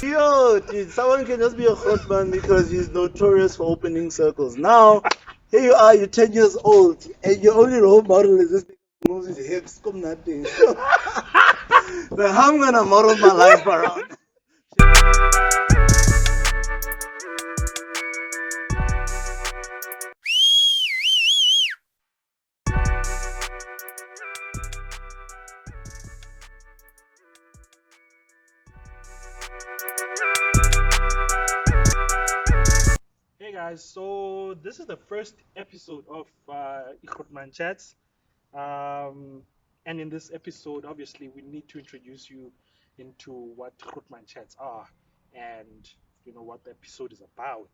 Yo, dude, someone can just be a Grootman because he's notorious for opening circles. Now, here you are, you're 10 years old, and your only role model is this nigga who moves his hips, come nothing. So, like, how am I gonna model my life around? Hey guys, so this is the first episode of Grootman Chats. Um, and in this episode, obviously, we need to introduce you into what Grootman Chats are and what the episode is about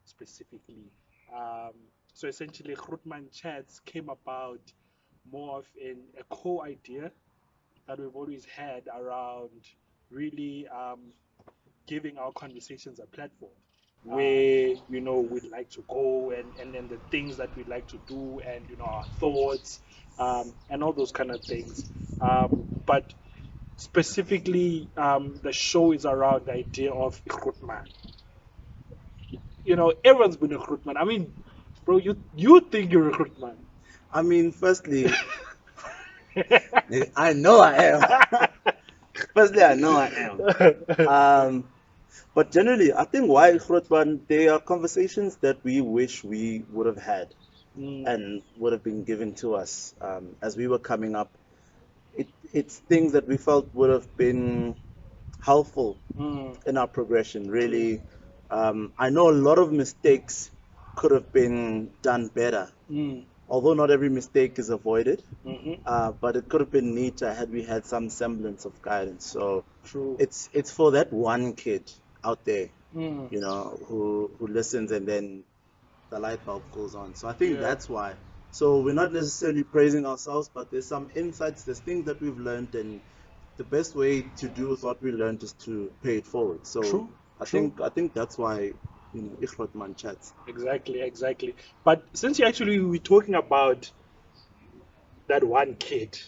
specifically. Um, so essentially, Grootman Chats came about more of a core idea that we've always had around really giving our conversations a platform where we'd like to go and then the things that we'd like to do and our thoughts and all those kind of things but specifically the show is around the idea of recruitment. Everyone's been a recruitment. I mean, bro, you think you're a recruitment. I mean, firstly, I know I am. Firstly, I know I am. But generally, I think why Grootman, they are conversations that we wish we would have had and would have been given to us as we were coming up. It's things that we felt would have been helpful in our progression, really. I know a lot of mistakes could have been done better, although not every mistake is avoided, but it could have been neater had we had some semblance of guidance. So True. it's for that one kid out there, who listens and then the light bulb goes on. So I think that's why. So we're not necessarily praising ourselves, but there's some insights, there's things that we've learned, and the best way to do with what we learned is to pay it forward. So True. I think that's why Grootman Chats. Exactly. But since you actually were talking about that one kid,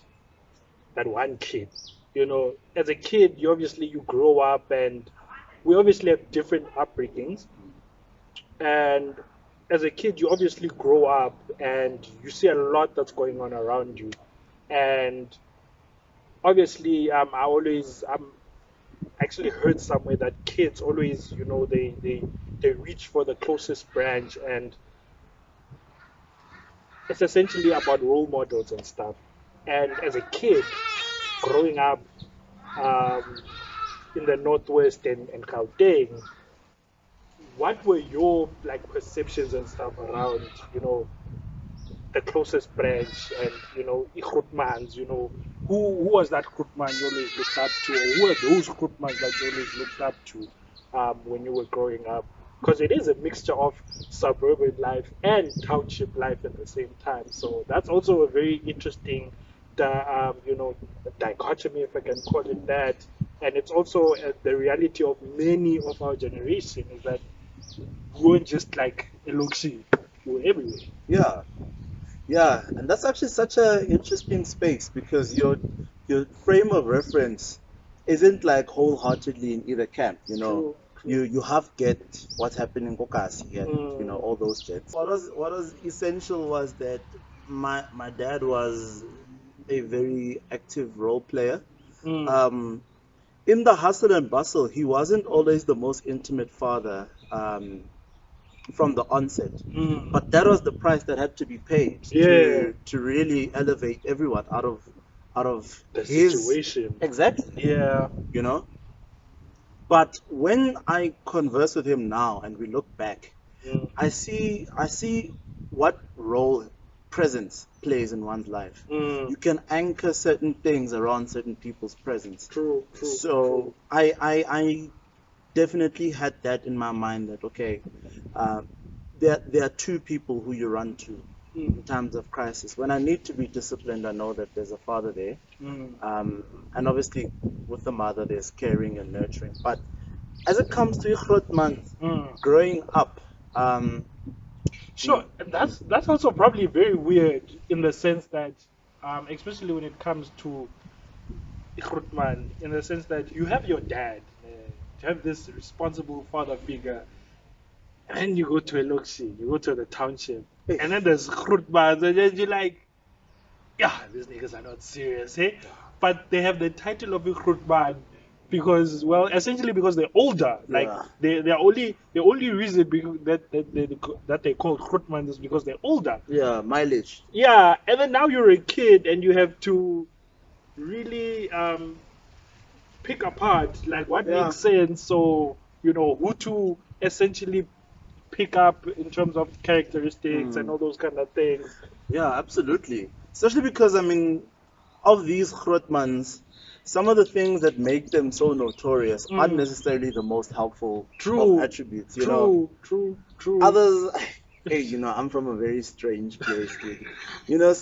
as a kid, you grow up and we obviously have different upbringings. And as a kid, you obviously grow up and you see a lot that's going on around you. And obviously, I'm actually heard somewhere that kids always, they reach for the closest branch, and it's essentially about role models and stuff. And as a kid, growing up um, in the Northwest and Gauteng, what were your like perceptions and stuff around, the closest branch and Grootmans, who was that Grootman you always looked up to, or who are those Grootmans that you always looked up to when you were growing up? Because it is a mixture of suburban life and township life at the same time. So that's also a very interesting, dichotomy, if I can call it that. And it's also the reality of many of our generation is that we weren't just like a luxury, we were everywhere. Yeah, and that's actually such an interesting space because your frame of reference isn't like wholeheartedly in either camp. True. You have get what's happening in Kokasi and Mm. all those jets. What was essential was that my dad was a very active role player. Mm. In the hustle and bustle, he wasn't always the most intimate father. From the onset. Mm. But that was the price that had to be paid to really elevate everyone out of The his situation. exactly, Yeah. you know. But when I converse with him now and we look back, Mm. I see what role presence plays in one's life. Mm. You can anchor certain things around certain people's presence. True. So I definitely had that in my mind that okay, uh, there are two people who you run to in times of crisis. When I need to be disciplined, I know that there's a father there, Mm. and obviously with the mother there's caring and nurturing. But as it comes to Grootman, Mm. growing up, Sure, and that's also probably very weird in the sense that, especially when it comes to Grootman, in the sense that you have your dad, have this responsible father figure, and then you go to a location, you go to the township, and then there's Grootman, and then you're like, yeah, these niggas are not serious, eh? But they have the title of a Grootman because, well, essentially because they're older. Like Yeah. the only reason that they call Grootman is because they're older. Yeah, mileage. Yeah, and then now you're a kid and you have to really pick apart like what Yeah. makes sense. So who to essentially pick up in terms of characteristics and all those kind of things. Yeah, absolutely. Especially because, I mean, of these Grootmans, some of the things that make them so notorious aren't necessarily the most helpful of attributes, you know. True. Others, hey, I'm from a very strange place, dude. You know,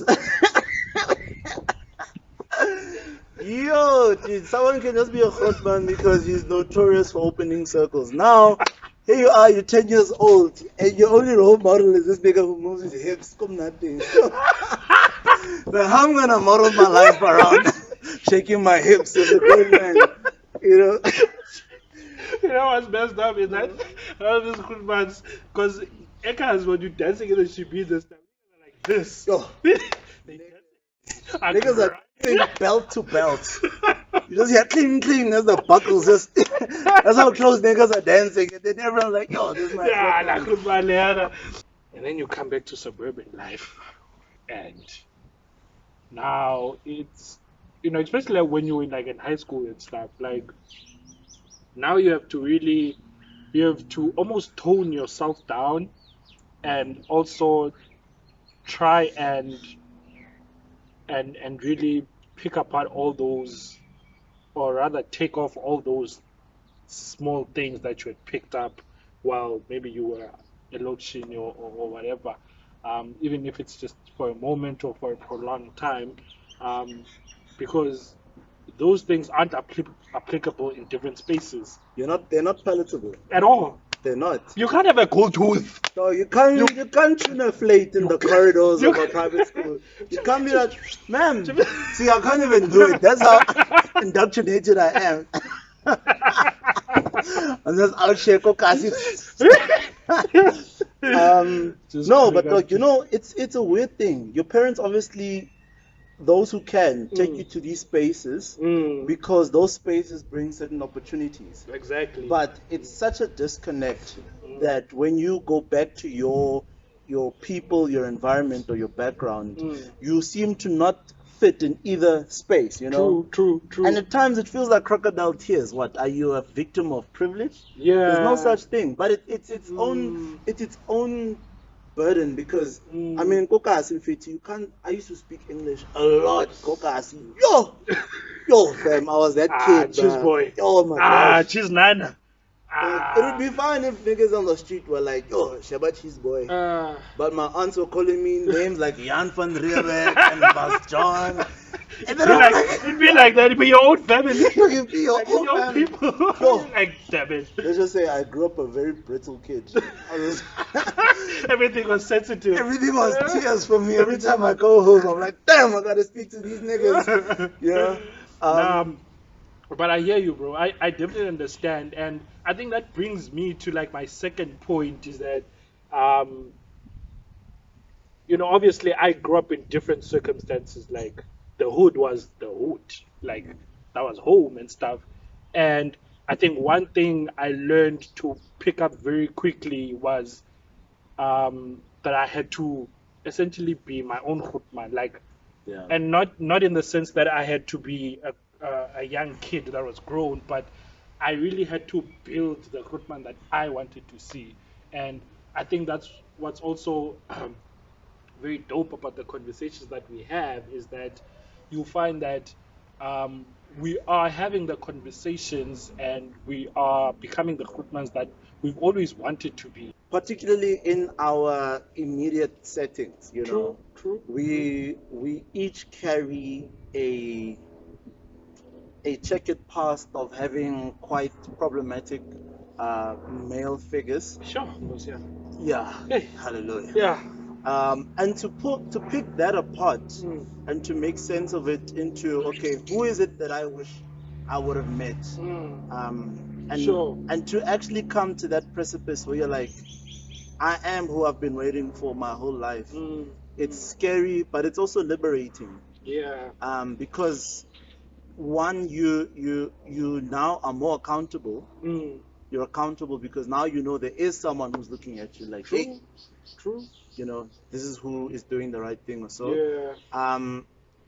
yo, dude, someone can just be a Grootman because he's notorious for opening circles. Now, here you are, you're 10 years old, and your only role model is this nigga who moves his hips, come nothing. So, but how I'm gonna model my life around shaking my hips as a grown man, you know? You know what's messed up is that all these Grootmans, because Ekas, when you're dancing in the Shibi, this time, like this. Yo, And niggas are dancing belt to belt. You just hear cling cling as the buckles just. That's how close niggas are dancing, and then everyone's like, yo, this is my yeah, Grootman. like Grootman, yeah. And then you come back to suburban life, and now it's especially like when you're in high school and stuff, like now you have to almost tone yourself down and also try and really pick apart all those, or rather take off all those small things that you had picked up while maybe you were a location or whatever, even if it's just for a moment or for a prolonged time, um, because those things aren't applicable in different spaces They're not palatable. at all. They're not. You can't have a gold tooth. No, you can't tune a flate in the corridors of a private school. You can't be like, ma'am, see, I can't even do it. That's how indoctrinated I am. I'm just out here, no, but look, it's a weird thing. Your parents obviously, those who can, take you to these spaces because those spaces bring certain opportunities. Exactly. But it's such a disconnect that when you go back to your people, your environment, or your background, you seem to not fit in either space, True. And at times it feels like crocodile tears. What, are you a victim of privilege? Yeah. There's no such thing. But it's its own burden because I mean, Kokasi Fiti, you can't. I used to speak English a lot. Kokasi, yo, fam, I was that kid. Cheese boy. Oh my gosh. Cheese nana. It would be fine if niggas on the street were like, yo, Shabba cheese boy. But my aunts were calling me names like Jan van Riebeck and Bas John. And then It'd be like that. It'd be your own family. You'd be your own your family. people. Yo. Like, damn it. Let's just say I grew up a very brittle kid. Everything was sensitive. Everything was tears for me. Every time I go home, I'm like, damn, I gotta speak to these niggas. Yeah. But I hear you, bro. I definitely understand, and I think that brings me to like my second point is that, obviously I grew up in different circumstances. Like the hood was the hood, like that was home and stuff. And I think one thing I learned to pick up very quickly was that I had to essentially be my own Grootman, like, and not in the sense that I had to be a young kid that was grown, but I really had to build the Grootman that I wanted to see. And I think that's what's also very dope about the conversations that we have is that you find that we are having the conversations and we are becoming the Grootmans that we've always wanted to be. Particularly in our immediate settings, True. We each carry a checkered past of having quite problematic male figures. Sure, of course, yeah. Yeah. Hey. Hallelujah. Yeah. And to pick that apart and to make sense of it into, okay, who is it that I wish I would have met. And Sure. and to actually come to that precipice where you're like, I am who I've been waiting for my whole life. It's scary, but it's also liberating. Yeah. Because one, you now are more accountable. You're accountable because now you know there is someone who's looking at you like, True. hey, True. this is who is doing the right thing or so. Yeah.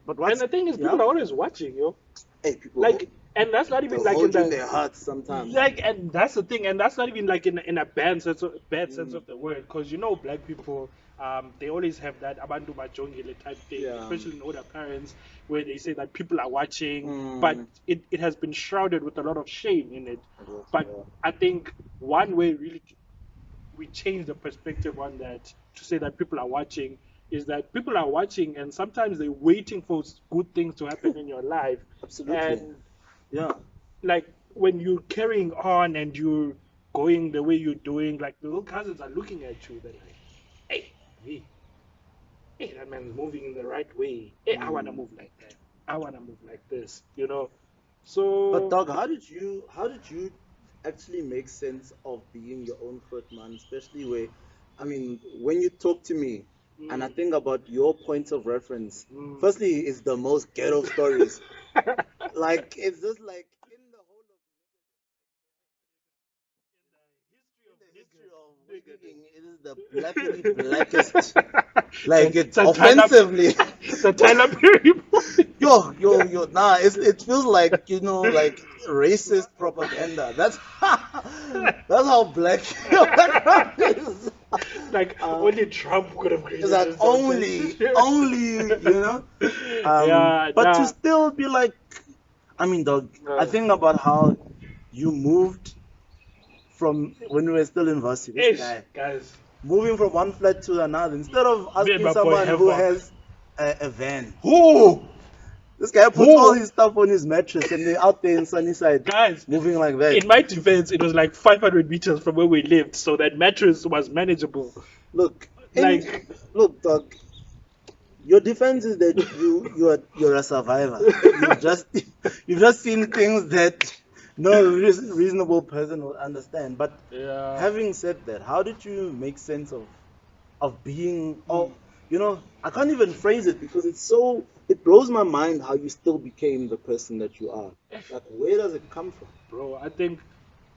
But what's, And the thing is, people are always watching, yo. Hey, people Like, and that's not even they'll like hold in you in the their hearts sometimes. like, and that's the thing, and that's not even like in a bad sense of the word, because black people, they always have that abantu majongile type thing, Yeah. especially in older parents, where they say that people are watching, but it has been shrouded with a lot of shame in it. But I think one way really we change the perspective on that to say that people are watching is that people are watching and sometimes they're waiting for good things to happen in your life. Absolutely. And Yeah. like when you're carrying on and you're going the way you're doing, like the little cousins are looking at you, they're like, hey, hey, that man's moving in the right way. Hey, I wanna move like that. I wanna move like this, So But dog, how did you actually make sense of being your own man, especially where, I mean, when you talk to me and I think about your points of reference, firstly, it's the most ghetto stories. Like it's just like in the whole of the history of wigging, it is the blackity blackest. Like it's offensively. It's a Tyler Perry movie. Yo, nah, it feels like, like racist propaganda. That's how black your background is. Like only Trump could have created It's like this only, Yeah, but nah. to still be like, I mean, dog, I think about how you moved from when we were still in varsity. This guy, guys. moving from one flat to another, instead of Me and asking my boy someone have who fun. has a van. Who? This guy puts all his stuff on his mattress and they're out there in Sunnyside, Guys, moving like that. in my defense, it was like 500 meters from where we lived, so that mattress was manageable. Look, Like, look, dog. Your defense is that you're a survivor. You've just seen things that no reasonable person will understand. But yeah. having said that, how did you make sense of being? Oh, I can't even phrase it because it blows my mind how you still became the person that you are. Like, where does it come from? Bro, I think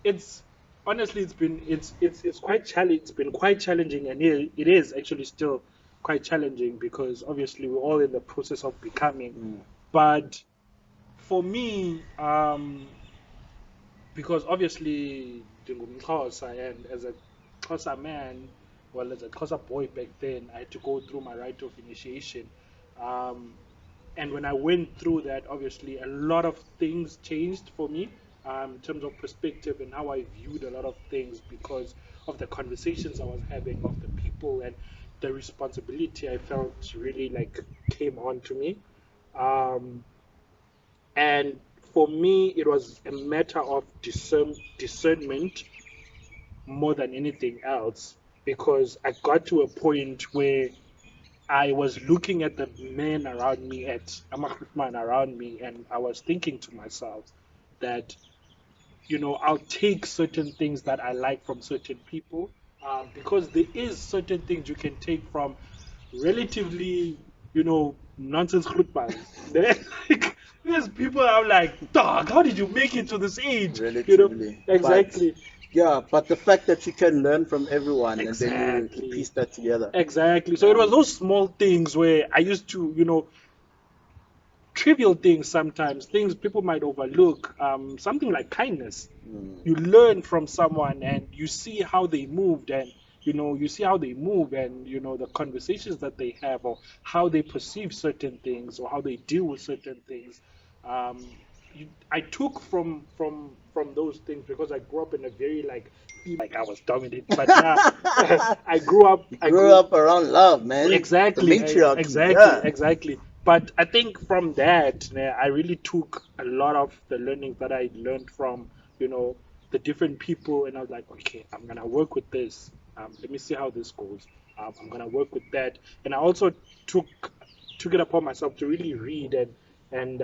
it's honestly it's quite challenging. It's been quite challenging, and it is actually still quite challenging because obviously we're all in the process of becoming. But for me, because obviously Xhosa, and as a Xhosa man, well, as a Xhosa boy back then, I had to go through my rite of initiation. Um, and when I went through that, obviously a lot of things changed for me in terms of perspective and how I viewed a lot of things because of the conversations I was having, of the people, and the responsibility I felt really like came on to me. Um, and for me, it was a matter of discernment more than anything else because I got to a point where I was looking at the men around me, at Amakrifman around me, and I was thinking to myself that, I'll take certain things that I like from certain people because there is certain things you can take from relatively, nonsense Grootmans. Like, there's people I'm like, dog, how did you make it to this age? Relatively. Exactly. Yeah, but the fact that you can learn from everyone and then you Exactly. piece that together. Exactly. So it was those small things where I used to, trivial things sometimes, things people might overlook, something like kindness. You learn from someone and you see how they moved and you see how they move and the conversations that they have or how they perceive certain things or how they deal with certain things. I took from those things because I grew up in a very like I was dominant, but nah, I grew up. You grew up around love, man. Exactly, The matriarchy. exactly, Yeah. exactly. But I think from that, I really took a lot of the learnings that I learned from, the different people, and I was like, okay, I'm gonna work with this. Let me see how this goes. I'm gonna work with that, and I also took it upon myself to really read and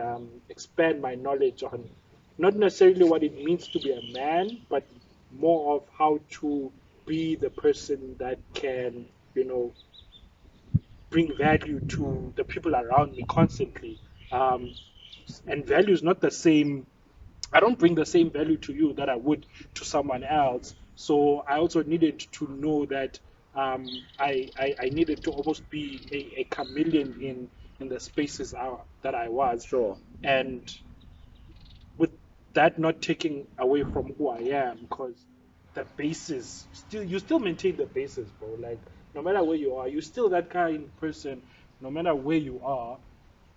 expand my knowledge on not necessarily what it means to be a man, but more of how to be the person that can, bring value to the people around me constantly. Um, and value is not the same. I don't bring the same value to you that I would to someone else. So I also needed to know that I needed to almost be a chameleon in the spaces that I was. Sure. And with that not taking away from who I am, because the basis still you still maintain the basis, bro. Like no matter where you are, you're still that kind of person. No matter where you are,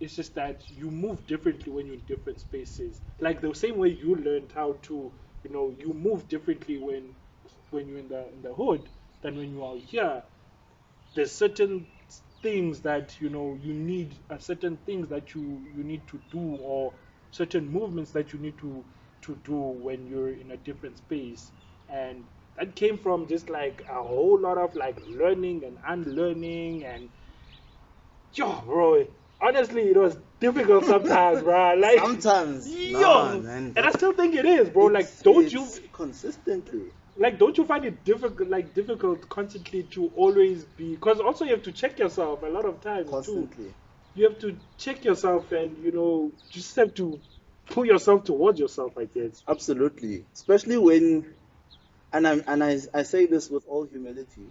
it's just that you move differently when you're in different spaces. Like the same way you learned how to, you move differently when you're in the hood than when you are here. There's certain things that you need, certain things that you need to do, or certain movements that you need to do when you're in a different space. And that came from just like a whole lot of like learning and unlearning. And yo, bro, honestly, it was difficult sometimes, bro. Like Sometimes, nah, yo, man. and I still think it is, bro. Like It's consistently. like don't you find it difficult constantly to always be, because also you have to check yourself a lot of times too. Constantly. You have to check yourself, and just have to pull yourself towards yourself, I guess. Absolutely. Especially when, I say this with all humility.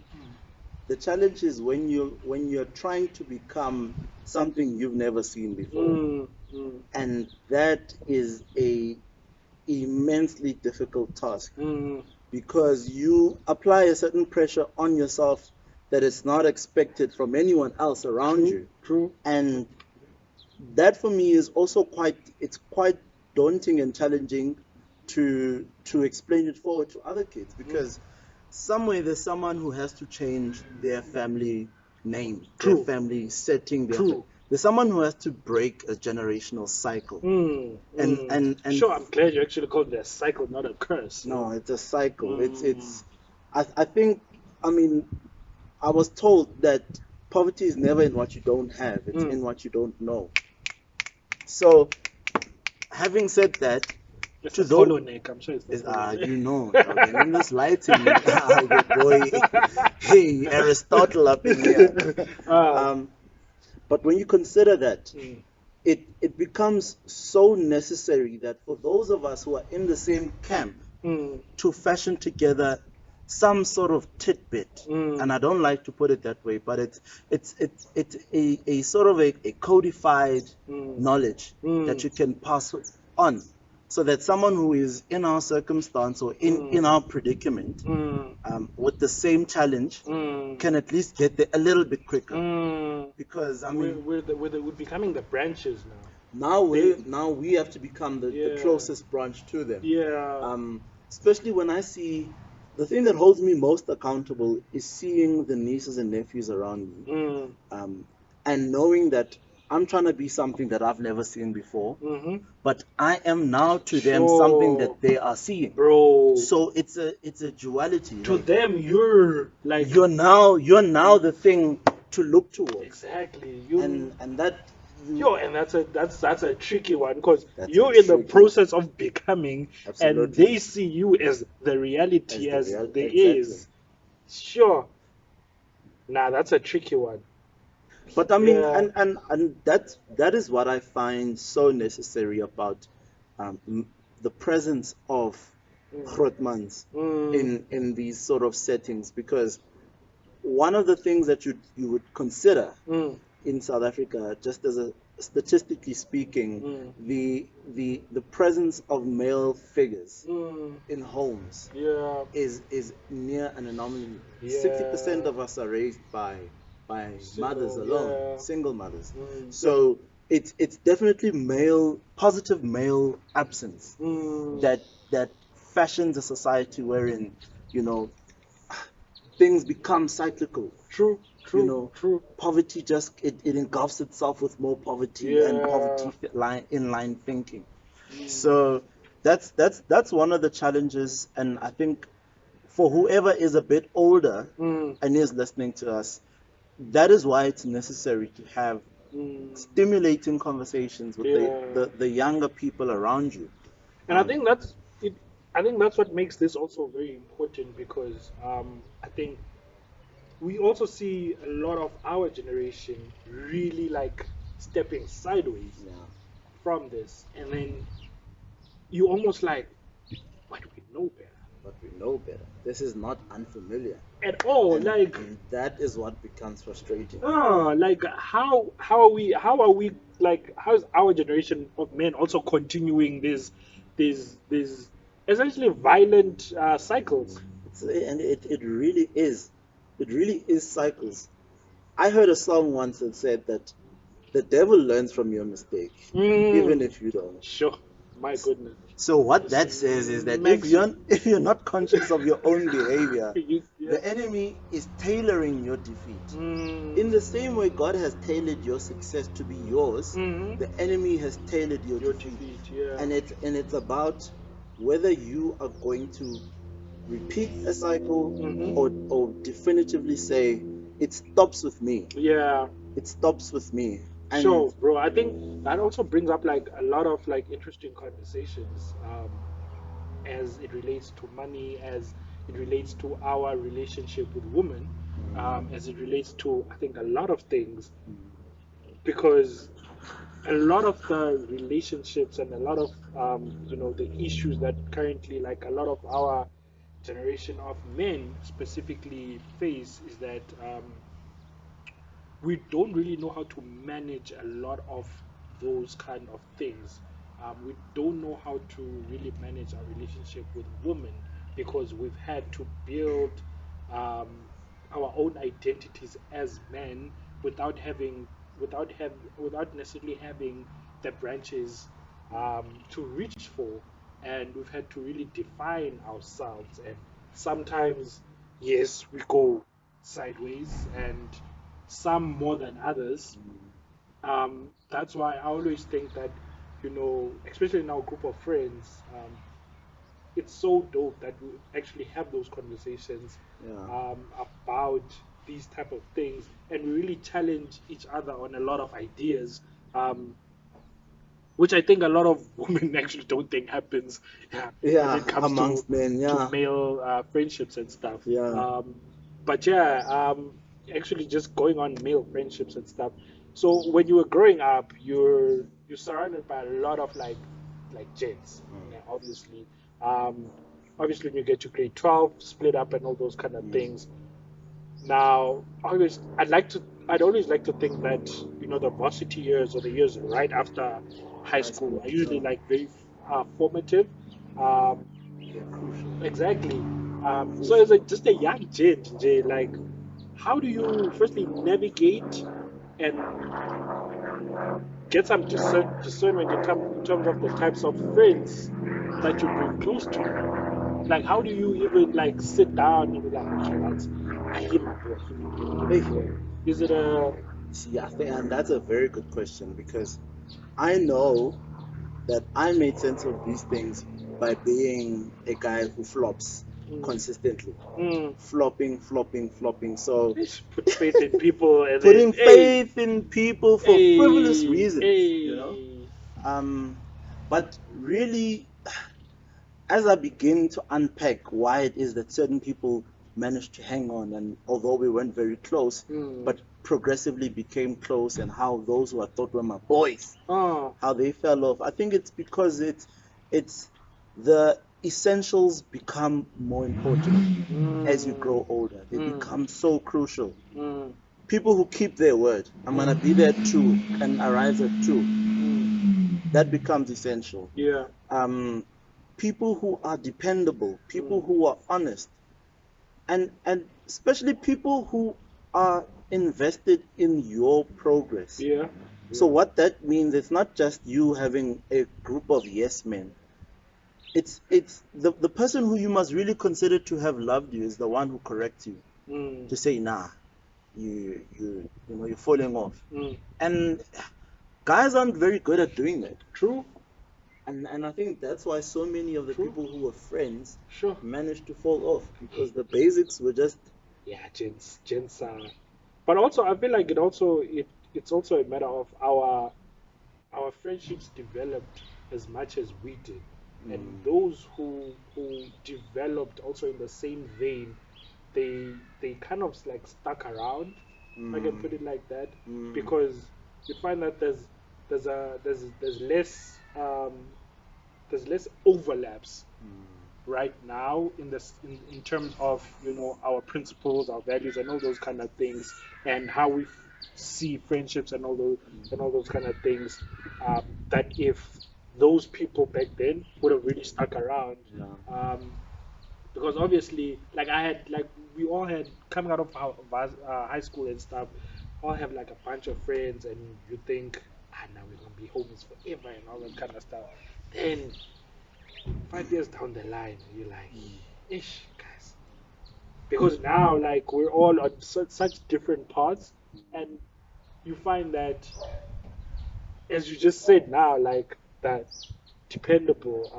The challenge is when you're trying to become something you've never seen before, and that is a immensely difficult task, because you apply a certain pressure on yourself that is not expected from anyone else around you. True. And that for me is also quite daunting and challenging to explain it forward to other kids, because somewhere there's someone who has to change their family name, True. their family setting, True. there's someone who has to break a generational cycle. And Sure, I'm glad you actually called it a cycle, not a curse. no, it's a cycle. I think, I mean, I was told that poverty is never in what you don't have, it's in what you don't know. So, having said that, It's to a those, follow neck, I'm sure it's the follow neck. you know, in this Laaitie, your boy, hey, Aristotle up in here. But when you consider that, it becomes so necessary that for those of us who are in the same camp to fashion together some sort of tidbit, and I don't like to put it that way, but it's a sort of a codified knowledge that you can pass on, so that someone who is in our circumstance or in our predicament with the same challenge can at least get there a little bit quicker. Because I mean, we're becoming the branches now. now we have to become the closest branch to them. Yeah. Especially when I see, the thing that holds me most accountable is seeing the nieces and nephews around me, and knowing that I'm trying to be something that I've never seen before, but I am now to them something that they are seeing, bro. So it's a duality. To them, you're like you're now the thing to look towards. Exactly. And that. And that's a tricky one, because you're in the process of becoming, Absolutely. and they see you as the reality as there is. Sure. Nah, that's a tricky one. But I mean, and that is what I find so necessary about the presence of Grootmans in these sort of settings, because one of the things that you would consider in South Africa, just as a statistically speaking, the presence of male figures in homes is near an anomaly. 60% of us are raised by mothers alone, single mothers. So it's definitely positive male absence that fashions a society wherein things become cyclical. True. Poverty just it engulfs itself with more poverty and poverty inline thinking. So that's one of the challenges, and I think for whoever is a bit older and is listening to us, that is why it's necessary to have stimulating conversations with the younger people around you, And I think that's it. I think that's what makes this also very important because I think we also see a lot of our generation really like stepping sideways Yeah, from this, and then you almost like, but we know better but we know better. This is not unfamiliar. at all. And Like, that is what becomes frustrating. like how are we like how's our generation of men also continuing these essentially violent cycles? And it really is cycles. I heard a song once that said that the devil learns from your mistake, even Mm, if you don't. sure, my goodness. So what This that says is that makes you, if you're not conscious of your own behavior, yeah. the enemy is tailoring your defeat. In Mm, the same way God has tailored your success to be yours, mhm. the enemy has tailored your Your defeat. defeat, yeah. And it's about whether you are going to repeat a cycle or definitively say it stops with me. Yeah. It stops with me. And Sure, bro. I think that also brings up like a lot of like interesting conversations as it relates to money, as it relates to our relationship with women, as it relates to I think a lot of things because a lot of the relationships and a lot of the issues that currently like a lot of our generation of men specifically face is that we don't really know how to manage a lot of those kind of things. We don't know how to really manage our relationship with women because we've had to build um, our own identities as men without having without necessarily having the branches to reach for, and we've had to really define ourselves. And sometimes, yes, we go sideways, and some more than others. That's why I always think that, especially in our group of friends, it's so dope that we actually have those conversations yeah, about these type of things, and we really challenge each other on a lot of ideas, um, which I think a lot of women actually don't think happens, yeah, when yeah, it comes to amongst men, yeah, male friendships and stuff. yeah. But yeah, actually just going on male friendships and stuff. So when you were growing up, you're surrounded by a lot of like gents, yeah, obviously. Um, obviously when you get to grade 12, split up and all those kind of things. Now, I'd always like to think that the varsity years or the years right after high High school school, are usually yeah, like very formative. Um, they're crucial, exactly. So crucial. as just a young gent, Jay, like, how do you firstly navigate and get some discernment in terms of the types of friends that you bring close to you? Like, how do you even like sit down and be like, okay, lads, I hear my bro. Hey, Is it a see, I think, and that's a very good question because I know that I made sense of these things by being a guy who flops mm, consistently. mm, Flopping, flopping, flopping. So just put faith in people and then putting hey, faith in people for frivolous hey, reasons. hey. Um, but really, as I begin to unpack why it is that certain people managed to hang on, and although we weren't very close, Mm. but progressively became close, and how those who I thought were my boys, Oh. how they fell off. I think it's because it's the essentials become more important as you Mm. grow older. They Mm. become so crucial. Mm. People who keep their word. I'm gonna be there at 2 and arrive at 2. Mm. That becomes essential. Yeah. Um, People who are dependable, people Mm. who are honest, and especially people who are invested in your progress. Yeah. So Yeah. what that means, it's not just you having a group of yes men. It's the person who you must really consider to have loved you is the one who corrects you, Mm. to say, nah, you're falling off. Mm. And guys aren't very good at doing that. True. And I think that's why so many of the True. people who were friends Sure. managed to fall off because the basics were just Yeah, gents are. But also, I feel like it's also a matter of our friendships developed as much as we did. and those who developed also in the same vein, they kind of like stuck around, if I can put it like that, because you find that there's less overlaps right now in this in terms of our principles, our values, and all those kind of things, and how we see friendships and all those kind of things. That if those people back then would have really stuck around, because obviously, like we all had coming out of our high school and stuff, all have like a bunch of friends, and you think, now we're gonna be homies forever and all that kind of stuff. Then 5 years down the line, you're like, ish, guys. Because now, like, we're all on such different paths, and you find that, as you just said now, like, that dependable,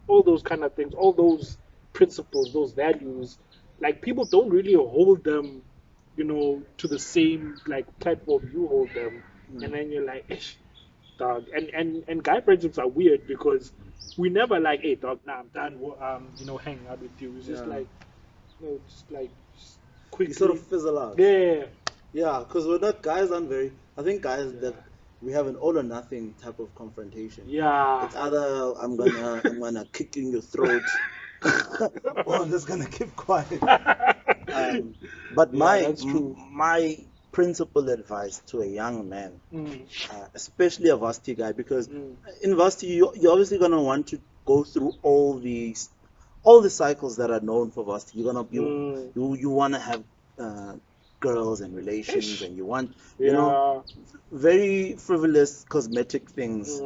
all those kind of things, all those principles, those values, like, people don't really hold them, to the same, like, platform you hold them. And then you're like, ish, dog. And guy friendships are weird because we never like, hey, dog, nah, I'm done, hanging out with you. It's just like, just quickly. You sort of fizzle out. Yeah. Yeah, because we're not, guys aren't very, I think guys that we have an all or nothing type of confrontation. Yeah. It's either I'm gonna kick you in your throat or I'm just gonna keep quiet. But my principal advice to a young man, especially a varsity guy, because in varsity you're obviously gonna want to go through all the cycles that are known for varsity. You're gonna you wanna have girls and relations, and you want very frivolous cosmetic things.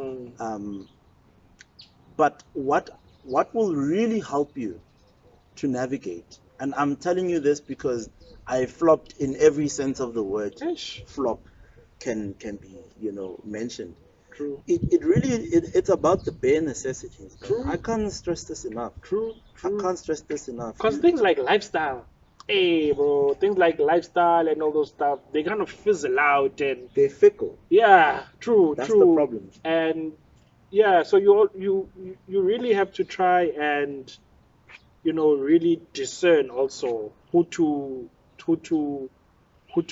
But what will really help you to navigate, and I'm telling you this because I flopped in every sense of the word. Flop can be mentioned. True. It's about the bare necessities. True. I can't stress this enough. True. I can't stress this enough. Because things like lifestyle, hey bro, things like lifestyle and all those stuff, they kind of fizzle out and they're fickle. Yeah, true. That's the problem. And yeah, so you really have to try and really discern also who to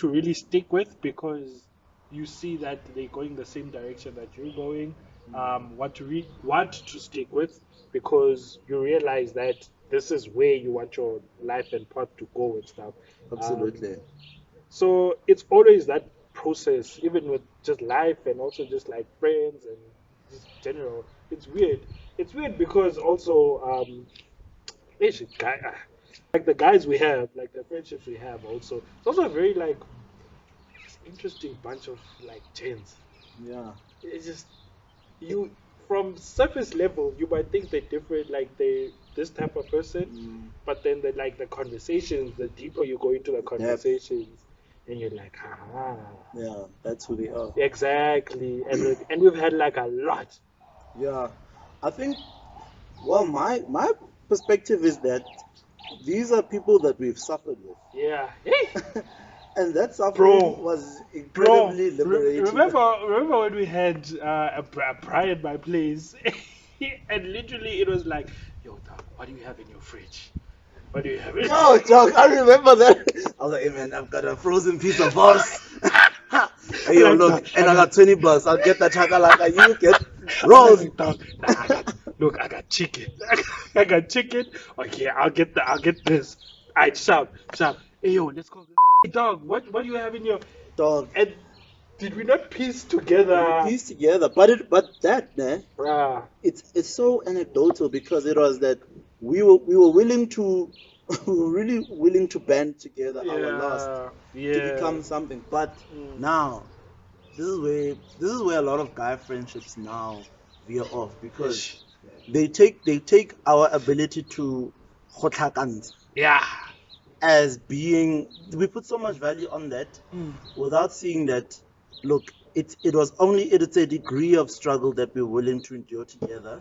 really stick with, because you see that they're going the same direction that you're going. What to stick with, because you realize that this is where you want your life and path to go and stuff. Absolutely. So it's always that process, even with just life and also just like friends and just general. It's weird. It's weird because also like the guys we have, like the friendships we have, also it's also a very like interesting bunch of like gens. Yeah. It's just you from surface level you might think they're different, like they this type of person, but then the conversations, the deeper you go into the conversations, and you're like, yeah, that's who they are. Exactly. And we've had like a lot. Yeah, I think. Well, my perspective is that these are people that we've suffered with. Yeah. And that suffering was incredibly liberating. Remember when we had a braai at my place, and literally it was like, yo, dog, what do you have in your fridge? What do you have? Yo, dog, I remember that. I was like, hey man, I've got a frozen piece of horse. Hey, yo, look, and I got 20 bucks. I'll get the chakalaka. You get rolls. Look, I got chicken. I got chicken. Okay, I'll get this. Alright, shout. Hey yo, let's go. Hey, dog, what do you have in your dog? And did we not piece together? But that, man. It's so anecdotal because it was that we were willing to. We were really willing to band together our lost to become something. But now, this is where a lot of guy friendships now veer off, because they take our ability to as being, we put so much value on that without seeing that, look, it's a degree of struggle that we're willing to endure together,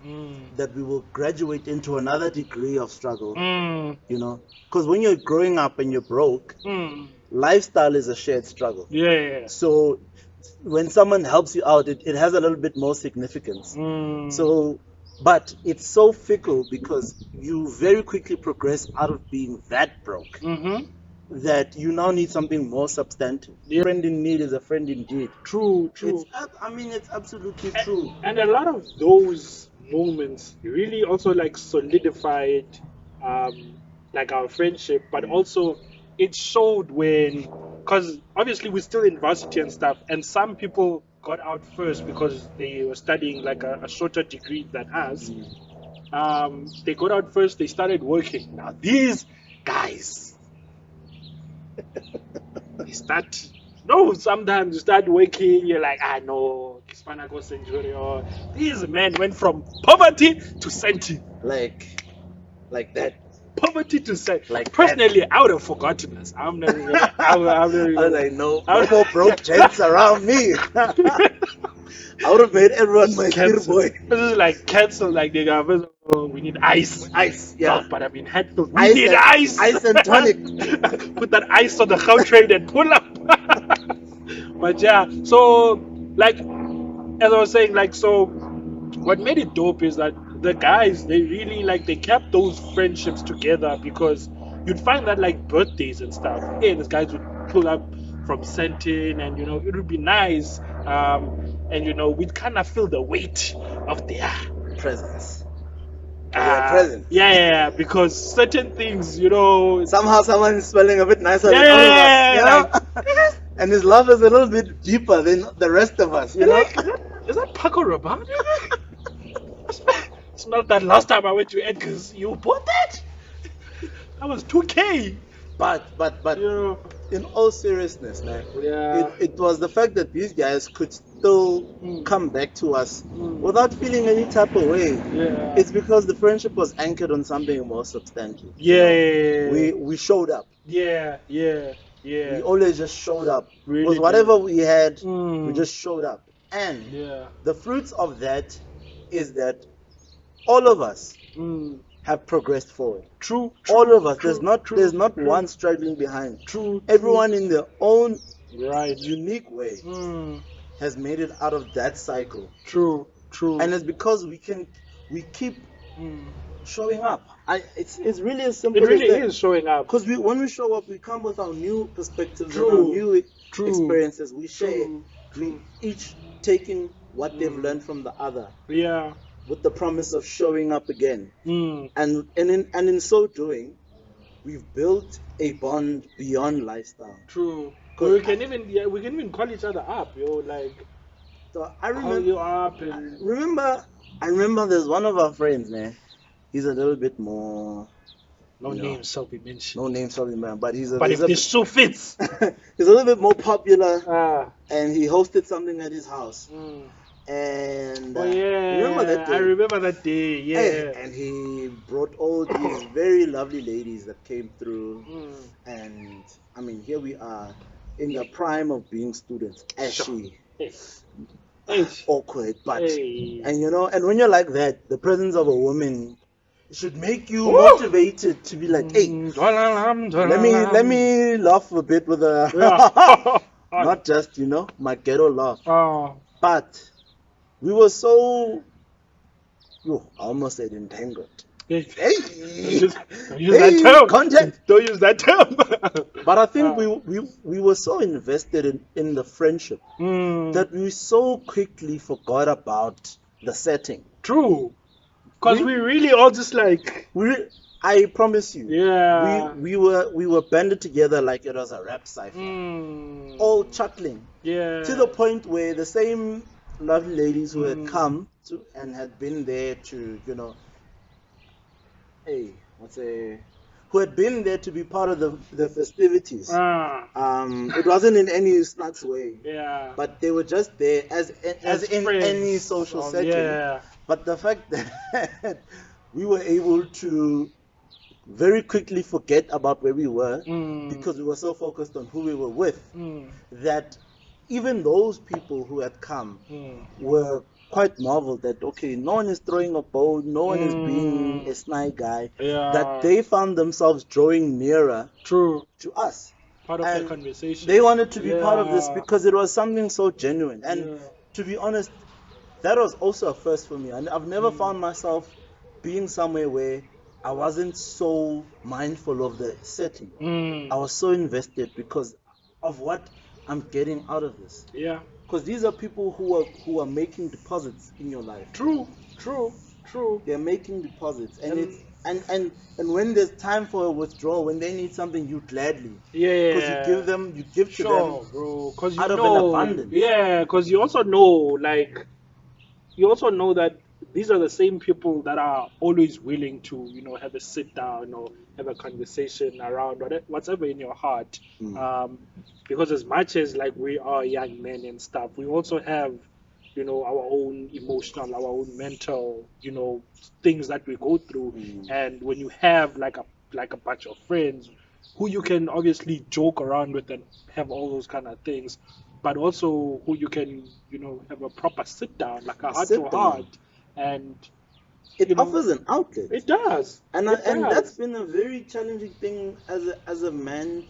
that we will graduate into another degree of struggle, because when you're growing up and you're broke, lifestyle is a shared struggle. So when someone helps you out, it has a little bit more significance. So But it's so fickle because you very quickly progress out of being that broke Mm-hmm. that you now need something more substantive. Yeah. Friend in need is a friend indeed. True, It's, true. I mean, it's absolutely true. And a lot of those moments really also like solidified um like our friendship, but also it showed when, because obviously we're still in varsity and stuff, and some people got out first because they were studying like a shorter degree than us. They got out first, they started working. Now these guys, they start, no, sometimes you start working, you're like, ah no, Kispanago Centurion. These men went from poverty to senti. Like that. Poverty to senti. Like Personally, I would have forgotten us. I'm not even gonna, I'm not even I was gonna, like, no, I no more broke gents around me. I would have made everyone my dear cancel. boy. This is like cancel, like they got, oh, we need ice. Ice, No, yeah. but I mean Hatfield, we Ice need and, ice. ice and tonic. Put that ice on the cow train and pull up. But yeah, so like as I was saying, like, so what made it dope is that the guys, they really like, they kept those friendships together, because you'd find that like birthdays and stuff, hey, these guys would pull up from Sentin, and it would be nice, and we'd kind of feel the weight of their Presents. Their presents. yeah, because certain things, Somehow someone is smelling a bit nicer yeah, than all of us, you know? like, And his love is a little bit deeper than the rest of us, you know? like, is that Paco Rabanne? Smelled that last time I went to Edgar's. You bought that? That was 2K. But Yeah. in all seriousness, man, Yeah. it was the fact that these guys could still come back to us without feeling any type of way. Yeah. It's because the friendship was anchored on something more substantial. Yeah. We showed up. Yeah. We always just showed up. Really Because did. whatever we had, Mm. we just showed up. And Yeah. the fruits of that is that all of us have progressed forward. True. All of us. True, There's not true. one struggling behind. True. Everyone in their own Right. unique way has made it out of that cycle. True. And it's because we keep showing up. It's really as simple It really as that. is showing up. Because when we show up, we come with our new perspectives True. and our new True. experiences. We share. True. We each taking what they've learned from the other, Yeah. with the promise of showing up again. Mm. And in so doing, we've built a bond beyond lifestyle. True. We can even call each other up, like, So I call you up and I remember there's one of our friends, man. He's a little bit more. no names shall be mentioned. No name, sorry, man. But if the shoe fits. he's a little bit more popular, And and he hosted something at his house. And oh yeah, remember that day? I remember that day. Yeah. Hey, and he brought all these very lovely ladies that came through. And I mean, here we are in the prime of being students. Ashy, Hey. awkward, but Hey. and and when you're like that, the presence of a woman should make you Woo! motivated to be like, hey, let me laugh a bit with a not just my ghetto laugh. Oh. But we were so I almost said entangled. Hey. Hey, Don't use that term. Content. Don't use that term. But I think we were so invested in the friendship that we so quickly forgot about the setting. True. Because we really all just like, I promise you. yeah. We were banded together like it was a rap cipher. All chuckling. Yeah. To the point where the same lovely ladies who had come to and had been there to, who had been there to be part of the festivities. It wasn't in any sluts way. Yeah. But they were just there as in friends. any social setting. Yeah. But the fact that we were able to very quickly forget about where we were because we were so focused on who we were with that even those people who had come were quite marveled that, okay, no one is throwing a bone, no one is being a snide guy, that they found themselves drawing nearer True. to us. Part of And the conversation. they wanted to be part of this because it was something so genuine. And Yeah. to be honest, that was also a first for me. And I've never Mm. found myself being somewhere where I wasn't so mindful of the setting. I was so invested because of what I'm getting out of this. Yeah. Because these are people who are making deposits in your life. True. They're making deposits, and And it's and when there's time for a withdrawal, when they need something, you gladly, because yeah, you give to them sure, bro. Cause you out of an know, abundance. yeah, cause you also know, like, you also know that these are the same people that are always willing to, have a sit down or have a conversation around whatever in your heart. Mm. Because as much as like we are young men and stuff, we also have, our own emotional, our own mental, things that we go through. Mm. And when you have like a bunch of friends who you can obviously joke around with and have all those kind of things, but also who you can, have a proper sit down, like a A heart to sit down. heart, and It offers an outlet, it does, and that's been a very challenging thing as a man.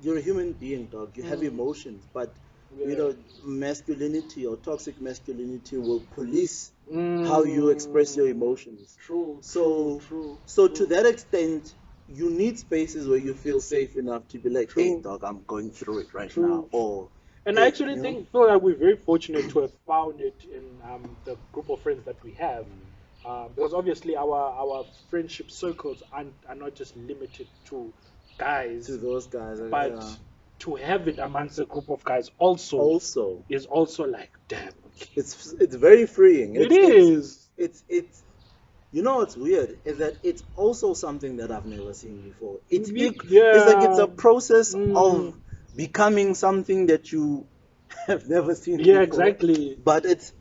You're a human being, dog. You have emotions, but you Yeah. know, masculinity or toxic masculinity will police how you express your Mm. emotions. True, So, true, so to that extent, you need spaces where you feel safe enough to be like, hey, true, dog, I'm going through it right now, true. or And I hey, actually feel like we're very fortunate to have found it in the group of friends that we have, because obviously our friendship circles are not just limited to to guys, those guys, but yeah. to have it amongst a group of guys also Also, is also like, damn, okay. it's very freeing. It is. It's You know what's weird is that it's also something that I've never seen before. It's like it's a Yeah. process Mm. of becoming something that you have never seen Yeah, before, exactly. but it's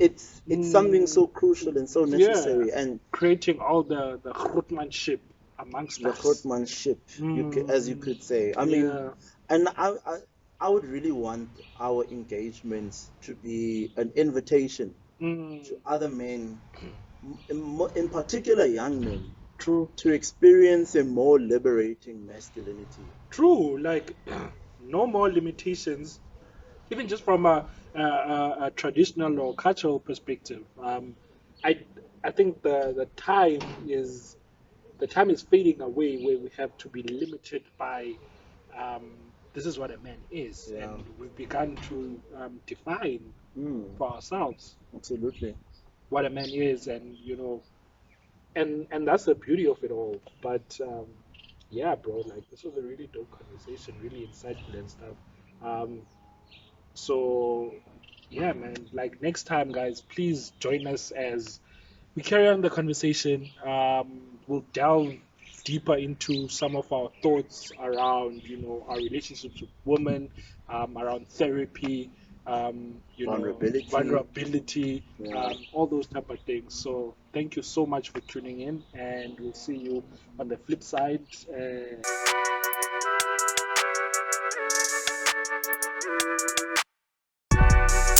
something Mm. so crucial and so Yeah. necessary. And Creating all the Grootmanship amongst the us. Grootmanship, as you Mm. could say. I mean, Yeah. and I would really want our engagements to be an invitation Mm. to other men, in particular young men, True. to experience a more liberating masculinity. True. Like, no more limitations, even just from a traditional or cultural perspective. I I think is the time is fading away where we have to be limited by um, this is what a man is, Yeah. and we've begun to define Mm, for ourselves absolutely. what a man is, and and that's the beauty of it all. But yeah, bro, like this was a really dope conversation, really insightful and stuff. Um, so yeah, man, like next time, guys, please join us as we carry on the conversation. We'll delve deeper into some of our thoughts around, our relationships with women, around therapy, Vulnerability. vulnerability, Yeah. all those type of things. So thank you so much for tuning in, and we'll see you on the flip side.